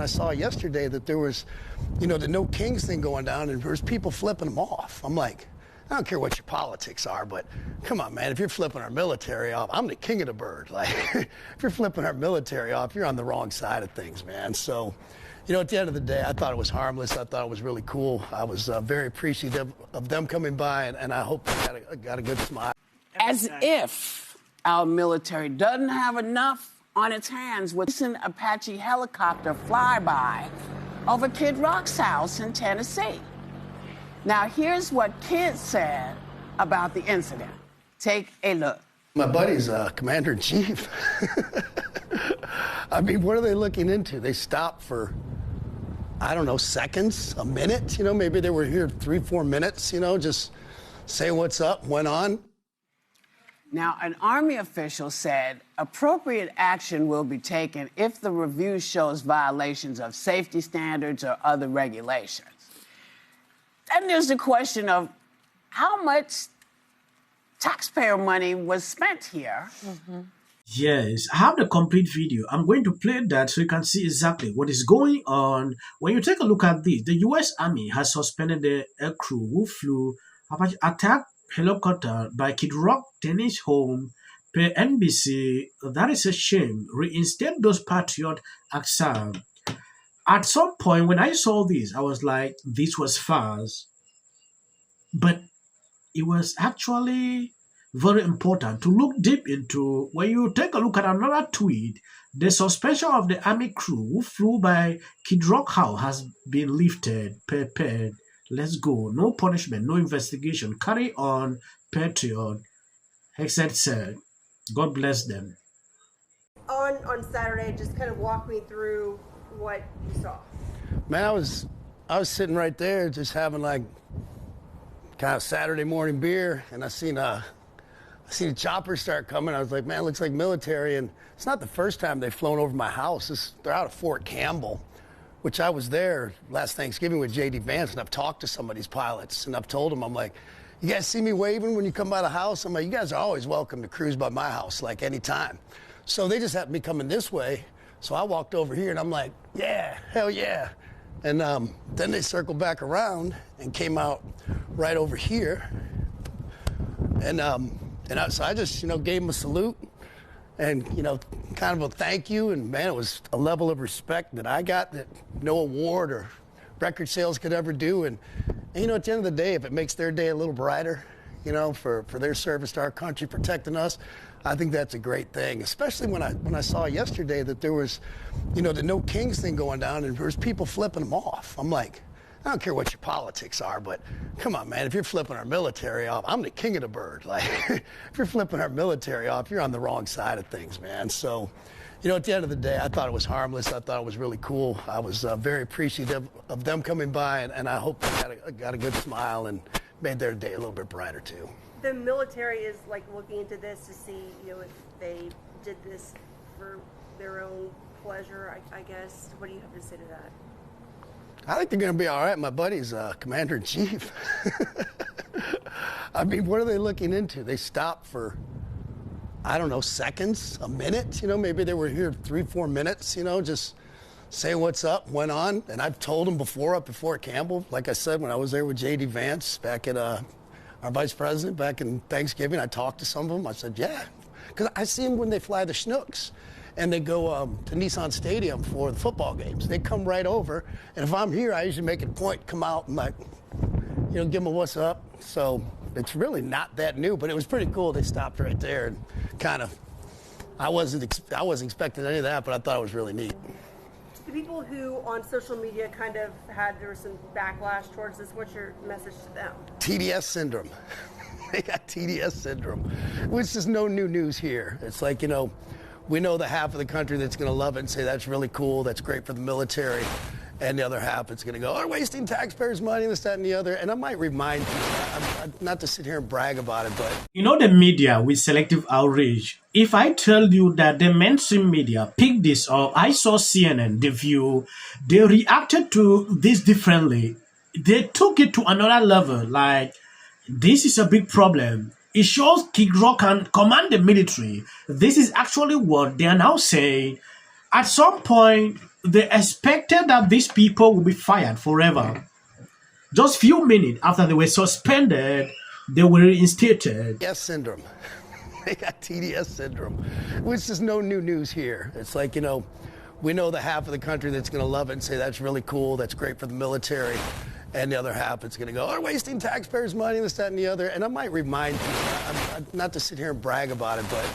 when I saw yesterday that there was, the no kings thing going down and there was people flipping them off. I'm like, I don't care what your politics are, but come on, man, if you're flipping our military off, I'm the king of the bird. Like, if you're flipping our military off, you're on the wrong side of things, man. So, at the end of the day, I thought it was harmless. I thought it was really cool. I was very appreciative of them coming by, and I hope they got a good smile. As if our military doesn't have enough on its hands with an Apache helicopter flyby over Kid Rock's house in Tennessee. Now, here's what Kid said about the incident. Take a look. My buddy's commander-in-chief. I mean, what are they looking into? They stopped for, I don't know, seconds, a minute? Maybe they were here 3-4 minutes, just say what's up, went on. Now, an Army official said appropriate action will be taken if the review shows violations of safety standards or other regulations. Then there's the question of how much taxpayer money was spent here. Mm-hmm. Yes, I have the complete video. I'm going to play that so you can see exactly what is going on. When you take a look at this, the U.S. Army has suspended the aircrew who flew Apache attack helicopter by Kid Rock Tennis home per NBC. That is a shame. Reinstate those Patriot acts. At some point when I saw this, I was like, this was fast. But it was actually very important to look deep into. When you take a look at another tweet, the suspension of the Army crew who flew by Kid Rock house has been lifted. Prepared. Let's go. No punishment, no investigation. Carry on, Patriot. Hexed said. God bless them. On Saturday, just kind of walk me through what you saw. Man, I was sitting right there just having like kind of Saturday morning beer, and I seen a chopper start coming. I was like, man, it looks like military, and it's not the first time they've flown over my house. They're out of Fort Campbell, which I was there last Thanksgiving with J.D. Vance, and I've talked to some of these pilots, and I've told them, I'm like, you guys see me waving when you come by the house? I'm like, you guys are always welcome to cruise by my house, like anytime. So they just happened to be coming this way, so I walked over here, and I'm like, yeah, hell yeah. And then they circled back around and came out right over here. And so I just, gave them a salute and, kind of a thank you. And, man, it was a level of respect that I got that no award or record sales could ever do. And at the end of the day, if it makes their day a little brighter, for their service to our country, protecting us, I think that's a great thing, especially when I saw yesterday that there was, the no kings thing going down and there was people flipping them off. I'm like, I don't care what your politics are, but come on, man, if you're flipping our military off, I'm the king of the bird. Like, if you're flipping our military off, you're on the wrong side of things, man. So, at the end of the day, I thought it was harmless. I thought it was really cool. I was very appreciative of them coming by, and I hope they got a good smile and made their day a little bit brighter, too. The military is like looking into this to see, if they did this for their own pleasure, I guess. What do you have to say to that? I think they're going to be all right. My buddy's commander-in-chief. I mean, what are they looking into? They stopped for, I don't know, seconds, a minute? Maybe they were here 3-4 minutes, just say what's up, went on. And I've told them before up at Fort Campbell, like I said, when I was there with J.D. Vance back at our vice president back in Thanksgiving, I talked to some of them. I said, yeah, because I see them when they fly the Chinooks. And they go to Nissan Stadium for the football games. They come right over, and if I'm here, I usually make it a point, come out and give them a what's up. So it's really not that new, but it was pretty cool. They stopped right there and kind of, I wasn't expecting any of that, but I thought it was really neat. The people who on social media kind of there was some backlash towards this, what's your message to them? TDS syndrome. They got TDS syndrome, which is no new news here. It's like, we know the half of the country that's going to love it and say that's really cool, that's great for the military, and the other half it's going to go, oh, wasting taxpayers' money, this, that, and the other. And I might remind you, not to sit here and brag about it, but... The media with selective outrage. If I tell you that the mainstream media picked this up, I saw CNN, The View, they reacted to this differently. They took it to another level, like, this is a big problem. It shows Kid Rock can command the military. This is actually what they are now saying. At some point, they expected that these people would be fired forever. Just few minutes after they were suspended, they were reinstated. TDS syndrome. They got TDS syndrome, which is no new news here. It's like, you know, we know the half of the country that's going to love it and say that's really cool, that's great for the military. And the other half, it's going to go, oh, wasting taxpayers' money, this, that, and the other. And I might remind people, not to sit here and brag about it, but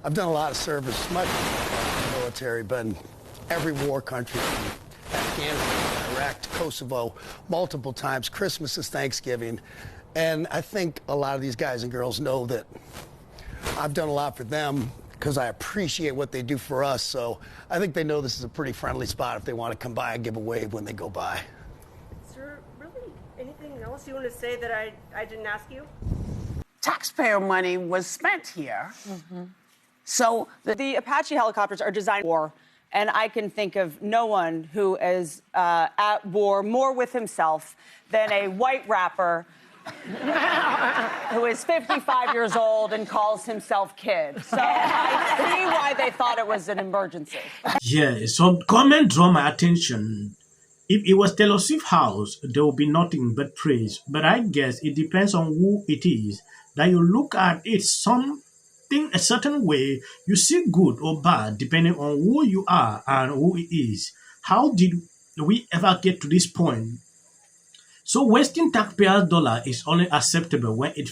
I've done a lot of service, much in the military, been every war country, from Afghanistan, Iraq, to Kosovo, multiple times, Christmas, Thanksgiving. And I think a lot of these guys and girls know that I've done a lot for them because I appreciate what they do for us. So I think they know this is a pretty friendly spot if they want to come by and give a wave when they go by. Is there really anything else you want to say that I didn't ask you? Taxpayer money was spent here. So the Apache helicopters are designed for war, and I can think of no one who is at war more with himself than a white rapper who is 55 years old and calls himself Kid. So I see why they thought it was an emergency. Yeah, some comment draw my attention. If it was Taylor Swift's house, there would be nothing but praise. But I guess it depends on who it is. That you look at it something a certain way, you see good or bad depending on who you are and who it is. How did we ever get to this point? So wasting taxpayers' dollar is only acceptable when it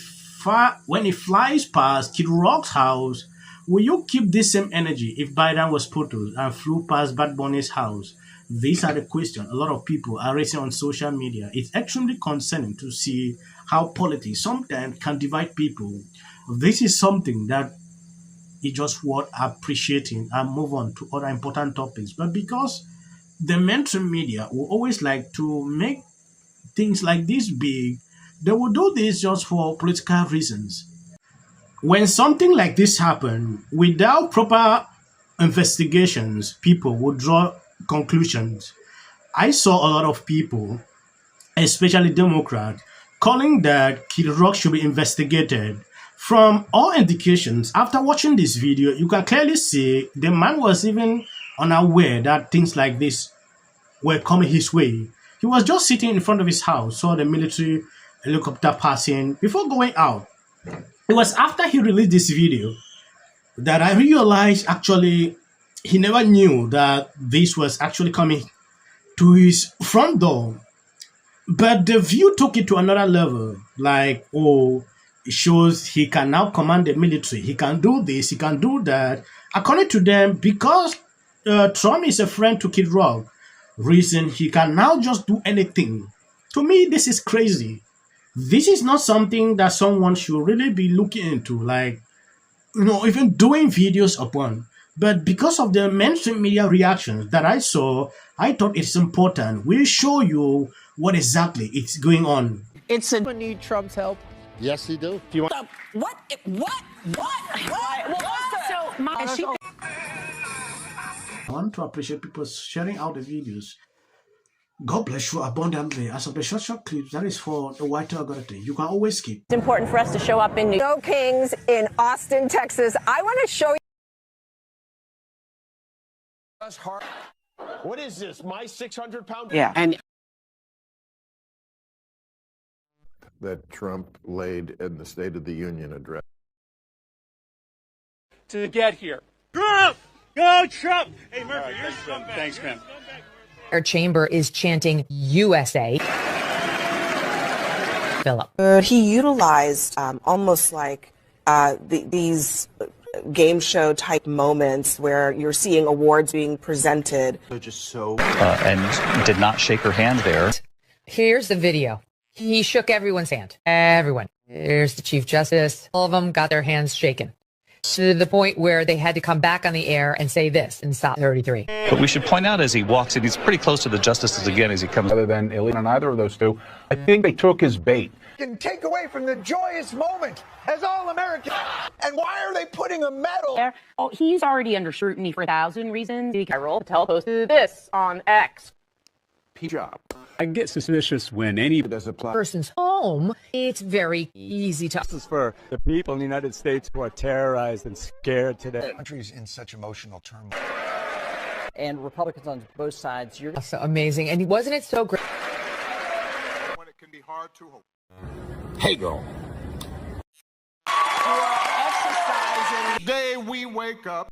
flies past Kid Rock's house. Will you keep this same energy if Biden was proposed and flew past Bad Bunny's house? These are the questions a lot of people are raising on social media. It's extremely concerning to see how politics sometimes can divide people. This is something that is just worth appreciating and move on to other important topics. But because the mainstream media will always like to make things like this big, they will do this just for political reasons. When something like this happens, without proper investigations, people will draw conclusions. I saw a lot of people, especially Democrats, calling that Kid Rock should be investigated. From all indications, after watching this video, you can clearly see the man was even unaware that things like this were coming his way. He was just sitting in front of his house, saw the military helicopter passing before going out. It was after he released this video that I realized actually he never knew that this was actually coming to his front door. But the view took it to another level, like, oh, it shows he can now command the military. He can do this, he can do that. According to them, because Trump is a friend to Kid Rock, reason he can now just do anything. To me, this is crazy. This is not something that someone should really be looking into, like, you know, even doing videos upon. But because of the mainstream media reactions that I saw, I thought it's important. We'll show you what exactly is going on. it's a Need Trump's help? Yes, he do. Do you want? what? So I want to appreciate people sharing out the videos. God bless you abundantly. As of the short clips, that is for the white algorithm. You can always skip. It's important for us to show up in New York. Kings in Austin, Texas. I want to show you. What is this? My 600-pound? yeah, and that Trump laid in the State of the Union address. To get here. Trump! Go Trump! Hey, Murphy, you're scumbag. Thanks, man. Our chamber is chanting USA. Philip. He utilized almost like these game show type moments where you're seeing awards being presented. And did not shake her hand there. Here's the video. He shook everyone's hand. Everyone. Here's the Chief Justice. All of them got their hands shaken. To the point where they had to come back on the air and say this and stop 33. But we should point out as he walks in, he's pretty close to the justices again as he comes. Other than illegal on either of those two, I think they took his bait. Can take away from the joyous moment as all Americans. And why are they putting a medal? Oh, he's already under scrutiny for 1,000 reasons. Carol Patel posted this on X. Job. I get suspicious when any person's home. It's very easy to. This is for the people in the United States who are terrorized and scared today. The country's in such emotional turmoil. and Republicans on both sides. You're So amazing. And wasn't it so great? When it can be hard to hope. Hey, girl. Day we wake up.